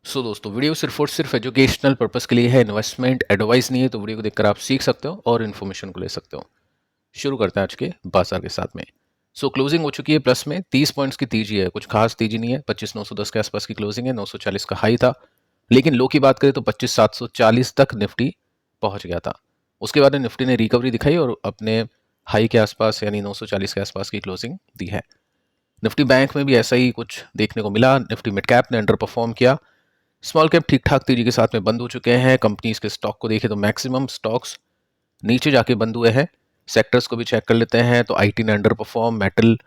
दोस्तों वीडियो सिर्फ और सिर्फ एजुकेशनल पर्पस के लिए है, इन्वेस्टमेंट एडवाइस नहीं है। तो वीडियो को देखकर आप सीख सकते हो और इन्फॉर्मेशन को ले सकते हो। शुरू करते हैं आज के बाजार के साथ में। क्लोजिंग हो चुकी है प्लस में 30 पॉइंट्स की तेजी है, कुछ खास तेजी नहीं है। 25,910 के आसपास की क्लोजिंग है, 940 का हाई था। लेकिन लो की बात करें तो 25,740 तक निफ्टी पहुंच गया था। उसके बाद निफ्टी ने रिकवरी दिखाई और अपने हाई के आसपास यानी 940 के आसपास की क्लोजिंग दी है। निफ्टी बैंक में भी ऐसा ही कुछ देखने को मिला। निफ्टी मिड कैप ने अंडर परफॉर्म किया। स्मॉल कैप ठीक ठाक तेजी के साथ में बंद हो चुके हैं। कंपनीज के स्टॉक को देखें तो मैक्सिमम स्टॉक्स नीचे जाके बंद हुए हैं। सेक्टर्स को भी चेक कर लेते हैं तो आईटी ने अंडर परफॉर्म, मेटल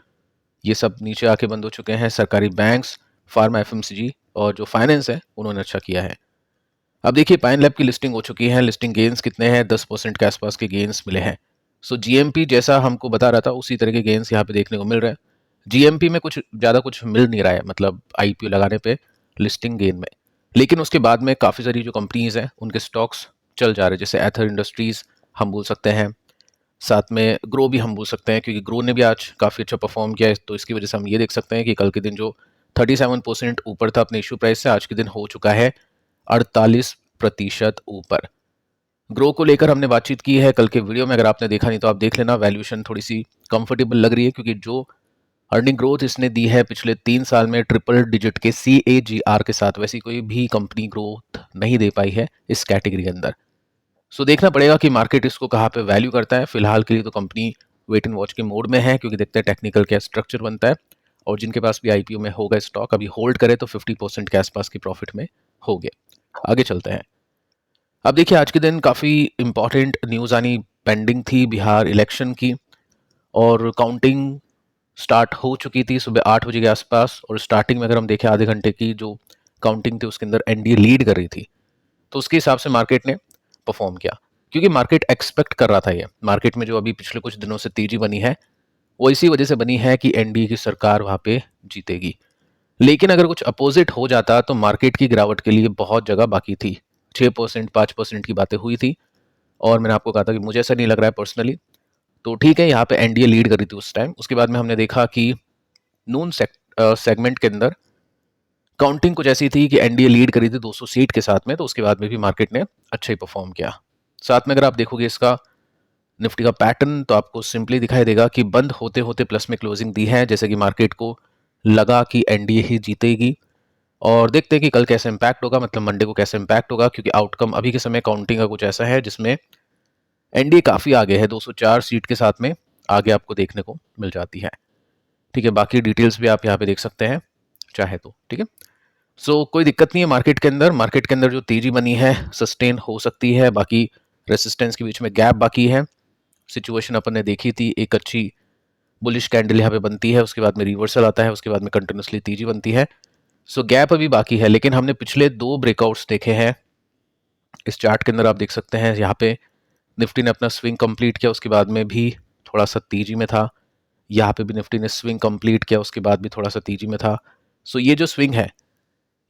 ये सब नीचे आके बंद हो चुके हैं। सरकारी बैंक्स, फार्मा, एफएमसीजी और जो फाइनेंस है उन्होंने अच्छा किया है। अब देखिए पाइन लैब की लिस्टिंग हो चुकी है। लिस्टिंग गेन्स कितने हैं? 10% के आसपास के गेन्स मिले हैं। जीएमपी जैसा हमको बता रहा था उसी तरह के गेन्स यहाँ पे देखने को मिल रहे हैं। जीएमपी में कुछ ज़्यादा कुछ मिल नहीं रहा है, मतलब आईपीओ लगाने पे लिस्टिंग गेन में। लेकिन उसके बाद में काफ़ी सारी जो कंपनीज हैं उनके स्टॉक्स चल जा रहे हैं, जैसे एथर इंडस्ट्रीज हम बोल सकते हैं, साथ में ग्रो भी हम बोल सकते हैं, क्योंकि ग्रो ने भी आज काफ़ी अच्छा परफॉर्म किया है। तो इसकी वजह से हम ये देख सकते हैं कि कल के दिन जो 37% ऊपर था अपने इशू प्राइस से, आज के दिन हो चुका है 48% ऊपर। ग्रो को लेकर हमने बातचीत की है कल के वीडियो में, अगर आपने देखा नहीं तो आप देख लेना। वैल्यूएशन थोड़ी सी कंफर्टेबल लग रही है, क्योंकि जो अर्निंग ग्रोथ इसने दी है पिछले 3 साल में ट्रिपल डिजिट के CAGR के साथ, वैसी कोई भी कंपनी ग्रोथ नहीं दे पाई है इस कैटेगरी के अंदर। देखना पड़ेगा कि मार्केट इसको कहाँ पे वैल्यू करता है। फिलहाल के लिए तो कंपनी वेट एंड वॉच के मोड में है, क्योंकि देखते हैं टेक्निकल क्या स्ट्रक्चर बनता है। और जिनके पास भी आईपीओ में होगा स्टॉक, अभी होल्ड करे तो 50% के आसपास की प्रॉफिट में हो गए। आगे चलते हैं। अब देखिए आज के दिन काफ़ी इंपॉर्टेंट न्यूज़ आनी पेंडिंग थी बिहार इलेक्शन की, और काउंटिंग स्टार्ट हो चुकी थी सुबह 8 बजे के आसपास। और स्टार्टिंग में अगर हम देखें आधे घंटे की जो काउंटिंग थी उसके अंदर एनडीए लीड कर रही थी। तो उसके हिसाब से मार्केट ने परफॉर्म किया, क्योंकि मार्केट एक्सपेक्ट कर रहा था ये। मार्केट में जो अभी पिछले कुछ दिनों से तेजी बनी है वो इसी वजह से बनी है कि एनडीए की सरकार वहां पे जीतेगी। लेकिन अगर कुछ अपोजिट हो जाता तो मार्केट की गिरावट के लिए बहुत जगह बाकी थी। 6%, 5% की बातें हुई थी। और मैंने आपको कहा था कि मुझे ऐसा नहीं लग रहा है पर्सनली। तो ठीक है, यहाँ पे एनडीए लीड करी थी उस टाइम। उसके बाद में हमने देखा कि नून सेगमेंट के अंदर काउंटिंग कुछ ऐसी थी कि एनडीए लीड करी थी 200 सीट के साथ में। तो उसके बाद में भी मार्केट ने अच्छा ही परफॉर्म किया। साथ में अगर आप देखोगे इसका निफ्टी का पैटर्न, तो आपको सिंपली दिखाई देगा कि बंद होते होते प्लस में क्लोजिंग दी है, जैसे कि मार्केट को लगा कि एनडीए ही जीतेगी। और देखते हैं कि कल कैसे इंपैक्ट होगा, मतलब मंडे को कैसे इंपैक्ट होगा, क्योंकि आउटकम अभी के समय काउंटिंग का कुछ ऐसा है जिसमें एनडीए काफी आगे है, 204 सीट के साथ में आगे आपको देखने को मिल जाती है। ठीक है, बाकी डिटेल्स भी आप यहाँ पे देख सकते हैं चाहे तो। ठीक है, कोई दिक्कत नहीं है मार्केट के अंदर। मार्केट के अंदर जो तेजी बनी है सस्टेन हो सकती है। बाकी रेसिस्टेंस के बीच में गैप बाकी है। सिचुएशन अपन ने देखी थी, एक अच्छी बुलिश कैंडल यहाँ पे बनती है, उसके बाद में रिवर्सल आता है, उसके बाद में कंटिन्यूसली तेजी बनती है। गैप अभी बाकी है, लेकिन हमने पिछले 2 ब्रेकआउट्स देखे हैं। इस चार्ट के अंदर आप देख सकते हैं, यहाँ पे निफ्टी ने अपना स्विंग कंप्लीट किया, उसके बाद में भी थोड़ा सा तेजी में था। यहाँ पे भी निफ्टी ने स्विंग कंप्लीट किया, उसके बाद भी थोड़ा सा तेजी में था। ये जो स्विंग है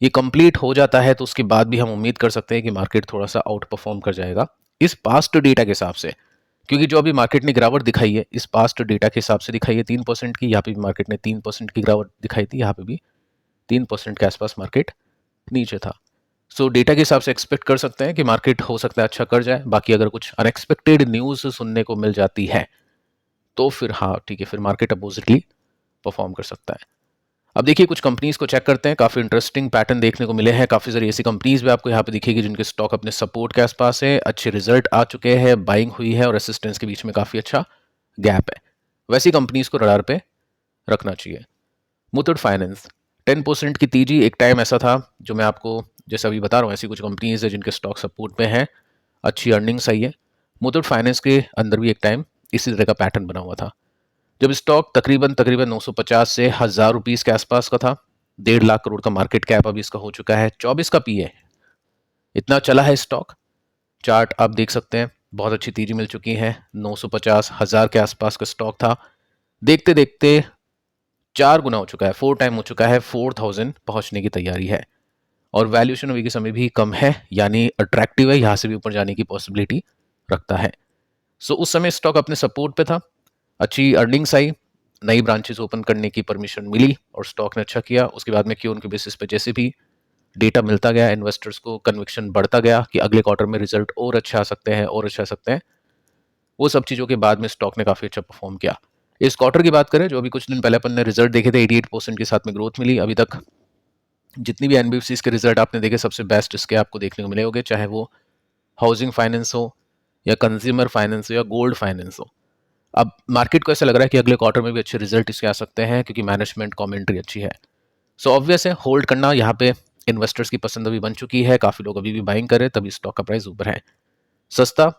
ये कंप्लीट हो जाता है तो उसके बाद भी हम उम्मीद कर सकते हैं कि मार्केट थोड़ा सा आउट परफॉर्म कर जाएगा इस पास्ट डेटा के हिसाब से। क्योंकि जो अभी मार्केट ने गिरावट दिखाई है इस पास्ट डेटा के हिसाब से दिखाई है 3% की। यहाँ पे भी मार्केट ने 3% की गिरावट दिखाई थी, यहाँ पे भी 3% के आसपास मार्केट नीचे था। डेटा के हिसाब से एक्सपेक्ट कर सकते हैं कि मार्केट हो सकता है अच्छा कर जाए। बाकी अगर कुछ अनएक्सपेक्टेड न्यूज सुनने को मिल जाती है तो फिर हाँ ठीक है, फिर मार्केट अपोजिटली परफॉर्म कर सकता है। अब देखिए कुछ कंपनीज को चेक करते हैं, काफी इंटरेस्टिंग पैटर्न देखने को मिले हैं। काफी सारी ऐसी कंपनीज भी आपको यहाँ पे दिखेगी जिनके स्टॉक अपने सपोर्ट के आसपास है, अच्छे रिजल्ट आ चुके हैं, बाइंग हुई है और रेसिस्टेंस के बीच में काफी अच्छा गैप है। वैसी कंपनीज को रडार पे रखना चाहिए। मुथूट फाइनेंस 10% की तेजी, एक टाइम ऐसा था जो मैं आपको जैसे अभी बता रहा हूँ, ऐसी कुछ कंपनीज है जिनके स्टॉक सपोर्ट पे हैं, अच्छी अर्निंग्स आई है। मुथूट फाइनेंस के अंदर भी एक टाइम इसी तरह का पैटर्न बना हुआ था, जब स्टॉक तकरीबन तकरीबन 950 से 1000 रुपीज के आसपास का था। 1.5 लाख करोड़ का मार्केट कैप अभी इसका हो चुका है, 24 का पीए। इतना चला है स्टॉक। चार्ट आप देख सकते हैं, बहुत अच्छी तेजी मिल चुकी है। 950 1000 के आसपास का स्टॉक था, देखते देखते 4 गुना हो चुका है, 4 टाइम हो चुका है, 4000 पहुंचने की तैयारी है। और वैल्यूएशन अभी के समय भी कम है, यानी अट्रैक्टिव है, यहां से भी ऊपर जाने की पॉसिबिलिटी रखता है। उस समय स्टॉक अपने सपोर्ट पे था, अच्छी अर्निंग्स आई, नई ब्रांचेस ओपन करने की परमिशन मिली और स्टॉक ने अच्छा किया। उसके बाद में क्यों उनके बेसिस पे जैसे भी डेटा मिलता गया, इन्वेस्टर्स को कन्विक्शन बढ़ता गया कि अगले क्वार्टर में रिजल्ट और अच्छा आ सकते हैं और अच्छा आ सकते हैं, वो सब चीज़ों के बाद में स्टॉक ने काफ़ी अच्छा परफॉर्म किया। इस क्वार्टर की बात करें, जो अभी कुछ दिन पहले अपन ने रिजल्ट देखे थे, 88% के साथ में ग्रोथ मिली। अभी तक जितनी भी एनबीएफसीज के रिजल्ट आपने देखे, सबसे बेस्ट इसके आपको देखने को मिले होंगे, चाहे वो हाउसिंग फाइनेंस हो या कंज्यूमर फाइनेंस हो या गोल्ड फाइनेंस हो। अब मार्केट को ऐसा लग रहा है कि अगले क्वार्टर में भी अच्छे रिजल्ट इसके आ सकते हैं, क्योंकि मैनेजमेंट कमेंट्री अच्छी है। सो ऑब्वियस है, होल्ड करना यहाँ पे इन्वेस्टर्स की पसंद अभी बन चुकी है। काफ़ी लोग अभी भी बाइंग कर रहे हैं, तभी स्टॉक का प्राइस ऊपर है। सस्ता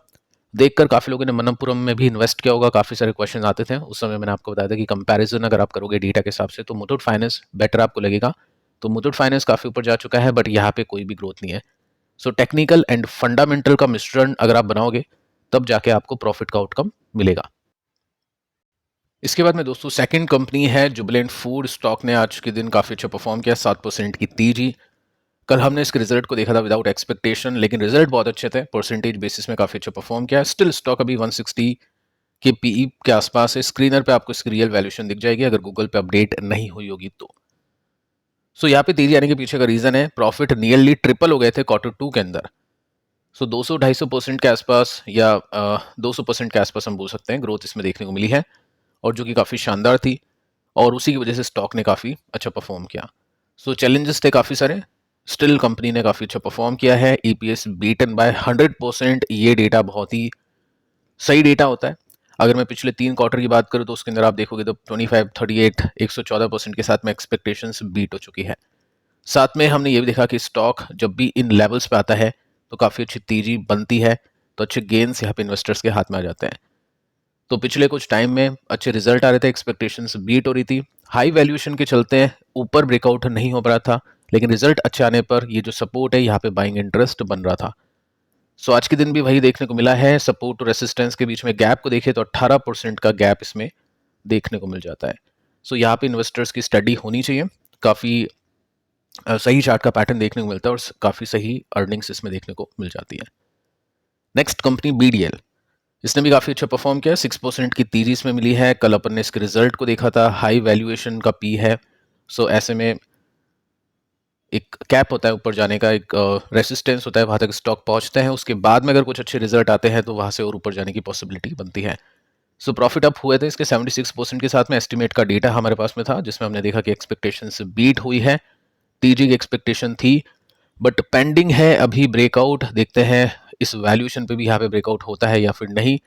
देखकर काफ़ी लोगों ने मनप्पुरम में भी इन्वेस्ट किया होगा। काफ़ी सारे क्वेश्चन आते थे उस समय, मैंने आपको बताया था कि कंपैरिजन अगर आप करोगे डेटा के हिसाब से तो मुथूट फाइनेंस बेटर आपको लगेगा। तो मुथूट फाइनेंस काफ़ी ऊपर जा चुका है, बट यहाँ पे कोई भी ग्रोथ नहीं है। सो टेक्निकल एंड फंडामेंटल का मिश्रण अगर आप बनाओगे, तब जाके आपको प्रॉफिट का आउटकम मिलेगा। इसके बाद में दोस्तों सेकंड कंपनी है जुबिलेंट फूड। स्टॉक ने आज के दिन काफ़ी अच्छा परफॉर्म किया, 7% की तेजी। कल हमने इसके रिजल्ट को देखा था विदाउट एक्सपेक्टेशन, लेकिन रिजल्ट बहुत अच्छे थे, परसेंटेज बेसिस में काफ़ी अच्छा परफॉर्म किया। स्टिल स्टॉक अभी 160 के पीई के आसपास है। स्क्रीनर पे आपको इसकी रियल वैल्यूएशन दिख जाएगी अगर गूगल पे अपडेट नहीं हुई होगी तो। सो यहाँ पे तेजी आने के पीछे का रीजन है, प्रॉफिट नियरली ट्रिपल हो गए थे Q2 के अंदर। सो 200-250% के आसपास या 200% के आसपास हम बोल सकते हैं ग्रोथ इसमें देखने को मिली है, और जो कि काफ़ी शानदार थी, और उसी की वजह से स्टॉक ने काफ़ी अच्छा परफॉर्म किया। सो चैलेंजेस थे काफ़ी सारे, स्टिल कंपनी ने काफ़ी अच्छा परफॉर्म किया है। ईपीएस बीटन बाय 100%, ये डेटा बहुत ही सही डेटा होता है। अगर मैं पिछले 3 क्वार्टर की बात करूँ तो उसके अंदर आप देखोगे तो 25, 38, 114% के साथ में एक्सपेक्टेशंस बीट हो चुकी है। साथ में हमने ये भी देखा कि स्टॉक जब भी इन लेवल्स पे आता है तो काफ़ी अच्छी तेजी बनती है, तो अच्छे गेन्स यहाँ पे इन्वेस्टर्स के हाथ में आ जाते हैं। तो पिछले कुछ टाइम में अच्छे रिजल्ट आ रहे थे, एक्सपेक्टेशंस बीट हो रही थी, हाई वैल्यूएशन के चलते ऊपर ब्रेकआउट नहीं हो रहा था, लेकिन रिजल्ट अच्छे आने पर ये जो सपोर्ट है यहाँ पे बाइंग इंटरेस्ट बन रहा था। सो आज के दिन भी वही देखने को मिला है, सपोर्ट और रेसिस्टेंस के बीच में गैप को देखें तो 18% का गैप इसमें देखने को मिल जाता है। सो यहाँ पे इन्वेस्टर्स की स्टडी होनी चाहिए। काफ़ी सही चार्ट का पैटर्न देखने को मिलता है और काफ़ी सही अर्निंग्स इसमें देखने को मिल जाती है। नेक्स्ट कंपनी बीडीएल, इसने भी काफ़ी अच्छा परफॉर्म किया, 6% की तेजी इसमें मिली है। कल अपन ने इसके रिजल्ट को देखा था, हाई वैल्यूएशन का पी है। सो ऐसे में एक कैप होता है ऊपर जाने का, एक रेसिस्टेंस होता है, वहाँ तक स्टॉक पहुँचते हैं, उसके बाद में अगर कुछ अच्छे रिजल्ट आते हैं तो वहाँ से और ऊपर जाने की पॉसिबिलिटी बनती है। सो प्रॉफिट अप हुए थे इसके 76% के साथ में। एस्टिमेट का डेटा हमारे पास में था, जिसमें हमने देखा कि एक्सपेक्टेशंस बीट हुई है, टीजी की एक्सपेक्टेशन थी, बट पेंडिंग है अभी ब्रेकआउट। देखते हैं इस वैल्यूएशन पे भी यहाँ पे ब्रेकआउट होता है या फिर नहीं,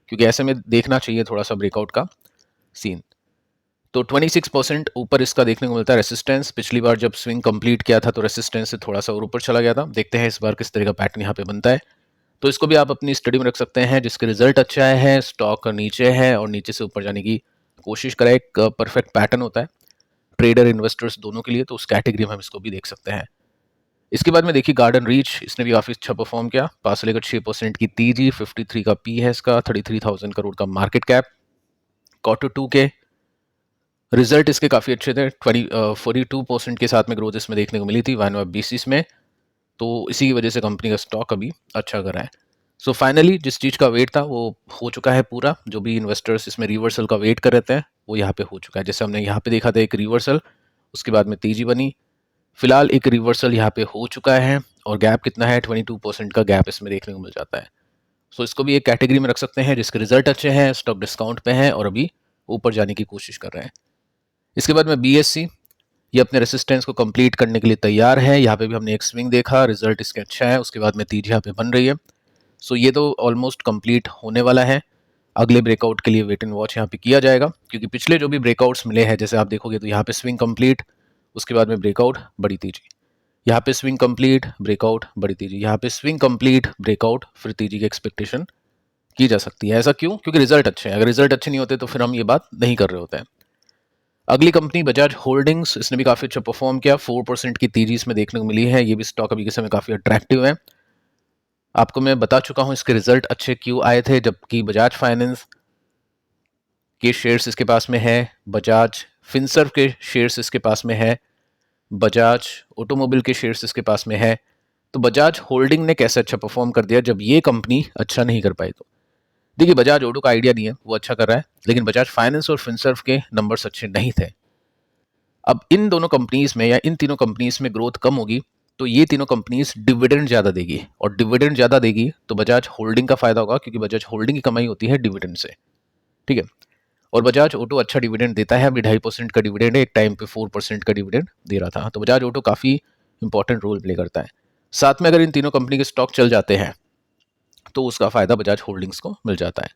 क्योंकि ऐसे में देखना चाहिए थोड़ा सा ब्रेकआउट का सीन। तो 26% ऊपर इसका देखने को मिलता है रेसिस्टेंस। पिछली बार जब स्विंग कंप्लीट किया था तो रेसिस्टेंस से थोड़ा सा और ऊपर चला गया था। देखते हैं इस बार किस तरह का पैटर्न यहाँ पे बनता है। तो इसको भी आप अपनी स्टडी में रख सकते हैं। जिसके रिजल्ट अच्छा है, स्टॉक नीचे है और नीचे से ऊपर जाने की कोशिश करें, एक परफेक्ट पैटर्न होता है ट्रेडर इन्वेस्टर्स दोनों के लिए, तो उस कैटेगरी में हम इसको भी देख सकते हैं। इसके बाद में देखिए गार्डन रीच, इसने भी काफ़ी अच्छा परफॉर्म किया, 5 से लेकर 6% की तेजी, 53 का पी है इसका, 33,000 करोड़ का मार्केट कैप। Q2 के रिजल्ट इसके काफ़ी अच्छे थे, 42% के साथ में ग्रोथ इसमें देखने को मिली थी YoY बेसिस में। तो इसी की वजह से कंपनी का स्टॉक अभी अच्छा कर रहा है। सो फाइनली जिस चीज़ का वेट था वो हो चुका है पूरा। जो भी इन्वेस्टर्स इसमें रिवर्सल का वेट कर रहे थे वो यहाँ पे हो चुका है। जैसे हमने यहाँ पे देखा था एक रिवर्सल, उसके बाद में तेजी बनी। फिलहाल एक रिवर्सल यहाँ पे हो चुका है और गैप कितना है, 22% का गैप इसमें देखने को मिल जाता है। सो इसको भी एक कैटेगरी में रख सकते हैं जिसके रिजल्ट अच्छे हैं, स्टॉक डिस्काउंट पे है और अभी ऊपर जाने की कोशिश कर रहे हैं। इसके बाद में बीएससी, ये अपने रेसिस्टेंस को कंप्लीट करने के लिए तैयार है। यहाँ पे भी हमने एक स्विंग देखा, रिजल्ट इसके अच्छा है, उसके बाद में तेजी यहाँ पे बन रही है। सो ये तो ऑलमोस्ट कंप्लीट होने वाला है। अगले ब्रेकआउट के लिए वेट एंड वॉच यहाँ पे किया जाएगा, क्योंकि पिछले जो भी ब्रेकआउट्स मिले हैं, जैसे आप देखोगे तो यहाँ पे स्विंग कंप्लीट, उसके बाद में ब्रेकआउट, बड़ी तेजी, यहाँ पे स्विंग कंप्लीट, ब्रेकआउट, बड़ी तेजी, यहाँ पे स्विंग कंप्लीट, ब्रेकआउट, फिर तेजी की एक्सपेक्टेशन की जा सकती है। ऐसा क्यों? क्योंकि रिजल्ट अच्छे हैं। अगर रिजल्ट अच्छे नहीं होते तो फिर हम ये बात नहीं कर रहे होते हैं। अगली कंपनी बजाज होल्डिंग्स, इसने भी काफ़ी अच्छा परफॉर्म किया, 4% की तेजी इसमें देखने को मिली है। ये भी स्टॉक अभी के समय काफ़ी अट्रैक्टिव है। आपको मैं बता चुका हूँ इसके रिजल्ट अच्छे क्यों आए थे, जबकि बजाज फाइनेंस के शेयर्स इसके पास में है, बजाज फिनसर्व के शेयर्स इसके पास में है, बजाज ऑटोमोबाइल के शेयर्स इसके पास में है। तो बजाज होल्डिंग ने कैसे अच्छा परफॉर्म कर दिया जब ये कंपनी अच्छा नहीं कर पाई? तो देखिए, बजाज ऑटो का आइडिया नहीं है, वो अच्छा कर रहा है, लेकिन बजाज फाइनेंस और फिनसर्व के नंबर्स अच्छे नहीं थे। अब इन दोनों कंपनीज में या इन तीनों कंपनीज में ग्रोथ कम होगी तो ये तीनों कंपनीज डिविडेंड ज़्यादा देगी, और डिविडेंड ज़्यादा देगी तो बजाज होल्डिंग का फायदा होगा, क्योंकि बजाज होल्डिंग की कमाई होती है डिविडेंड से, ठीक है। और बजाज ऑटो अच्छा डिविडेंड देता है, अभी 2.5% का डिविडेंड है, एक टाइम पे 4% का डिविडेंड दे रहा था, तो बजाज ऑटो काफ़ी इंपॉर्टेंट रोल प्ले करता है। साथ में अगर इन तीनों कंपनी के स्टॉक चल जाते हैं तो उसका फायदा बजाज होल्डिंग्स को मिल जाता है।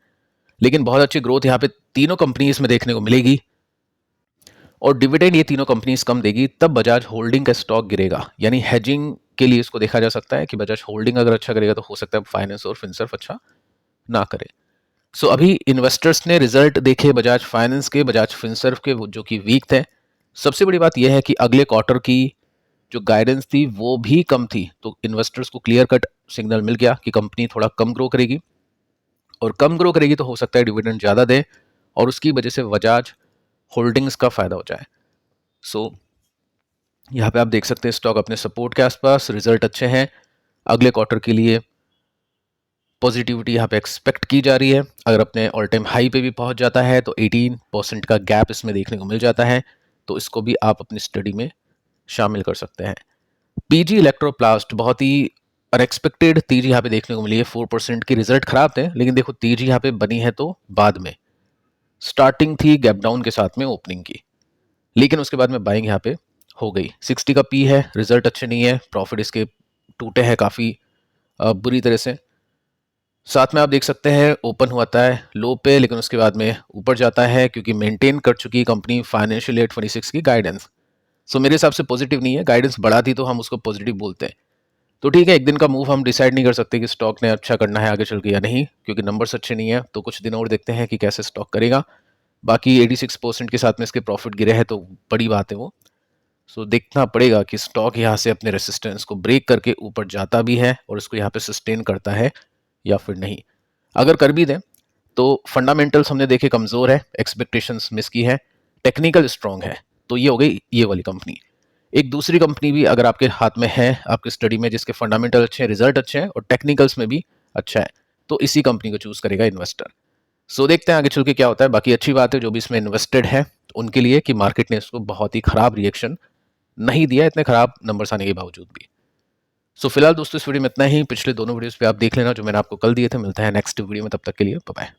लेकिन बहुत अच्छी ग्रोथ यहाँ पे तीनों कंपनीज में देखने को मिलेगी, और डिविडेंड ये तीनों कंपनीज कम देगी, तब बजाज होल्डिंग का स्टॉक गिरेगा। यानी हेजिंग के लिए इसको देखा जा सकता है कि बजाज होल्डिंग अगर अच्छा करेगा तो हो सकता है फाइनेंस और फिनसर्व अच्छा ना करे। सो अभी इन्वेस्टर्स ने रिजल्ट देखे बजाज फाइनेंस के, बजाज फिनसर्व के, जो कि वीक थे। सबसे बड़ी बात यह है कि अगले क्वार्टर की जो गाइडेंस थी वो भी कम थी, तो इन्वेस्टर्स को क्लियर कट सिग्नल मिल गया कि कंपनी थोड़ा कम ग्रो करेगी, और कम ग्रो करेगी तो हो सकता है डिविडेंड ज़्यादा दे, और उसकी वजह से बजाज होल्डिंग्स का फायदा हो जाए। सो यहाँ पे आप देख सकते हैं स्टॉक अपने सपोर्ट के आसपास, रिजल्ट अच्छे हैं, अगले क्वार्टर के लिए पॉजिटिविटी यहाँ पे एक्सपेक्ट की जा रही है। अगर अपने ऑल टाइम हाई पे भी पहुंच जाता है तो 18% का गैप इसमें देखने को मिल जाता है, तो इसको भी आप अपनी स्टडी में शामिल कर सकते हैं। पीजी इलेक्ट्रोप्लास्ट बहुत ही अनएक्सपेक्टेड तेजी यहाँ पे देखने को मिली है, 4% की रिजल्ट खराब थे, लेकिन देखो तेजी यहाँ पे बनी है तो बाद में, स्टार्टिंग थी गैप डाउन के साथ में ओपनिंग की, लेकिन उसके बाद में बाइंग यहाँ पे हो गई। 60 का पी है, रिजल्ट अच्छे नहीं है, प्रॉफिट इसके टूटे हैं काफ़ी बुरी तरह से। साथ में आप देख सकते हैं ओपन हुआ था लो पे, लेकिन उसके बाद में ऊपर जाता है, क्योंकि मेंटेन कर चुकी है कंपनी फाइनेंशियल ईयर 26 की गाइडेंस। सो मेरे हिसाब से पॉजिटिव नहीं है, गाइडेंस बढ़ा दी तो हम उसको पॉजिटिव बोलते हैं। तो ठीक है, एक दिन का मूव हम डिसाइड नहीं कर सकते कि स्टॉक ने अच्छा करना है आगे चल के या नहीं, क्योंकि नंबर्स अच्छे नहीं है, तो कुछ दिन और देखते हैं कि कैसे स्टॉक करेगा। बाकी 86% के साथ में इसके प्रॉफिट गिरे हैं तो बड़ी बात है वो। सो देखना पड़ेगा कि स्टॉक यहाँ से अपने रेसिस्टेंस को ब्रेक करके ऊपर जाता भी है और इसको यहाँ पे सस्टेन करता है या फिर नहीं। अगर कर भी दें तो फंडामेंटल्स हमने देखे कमज़ोर है, एक्सपेक्टेशंस मिस की है, टेक्निकल स्ट्रॉन्ग है, तो ये हो गई ये वाली कंपनी। एक दूसरी कंपनी भी अगर आपके हाथ में है आपकी स्टडी में, जिसके फंडामेंटल अच्छे हैं, रिजल्ट अच्छे हैं और टेक्निकल्स में भी अच्छा है, तो इसी कंपनी को चूज करेगा इन्वेस्टर। सो देखते हैं आगे चल के क्या होता है। बाकी अच्छी बात है जो भी इसमें इन्वेस्टेड है उनके लिए कि मार्केट ने इसको बहुत ही खराब रिएक्शन नहीं दिया, इतने खराब नंबर्स आने के बावजूद भी। सो फिलहाल दोस्तों इस वीडियो में इतना ही, पिछले दोनों वीडियोस पे आप देख लेना जो मैंने आपको कल दिए थे। मिलता है नेक्स्ट वीडियो में, तब तक के लिए बाय बाय।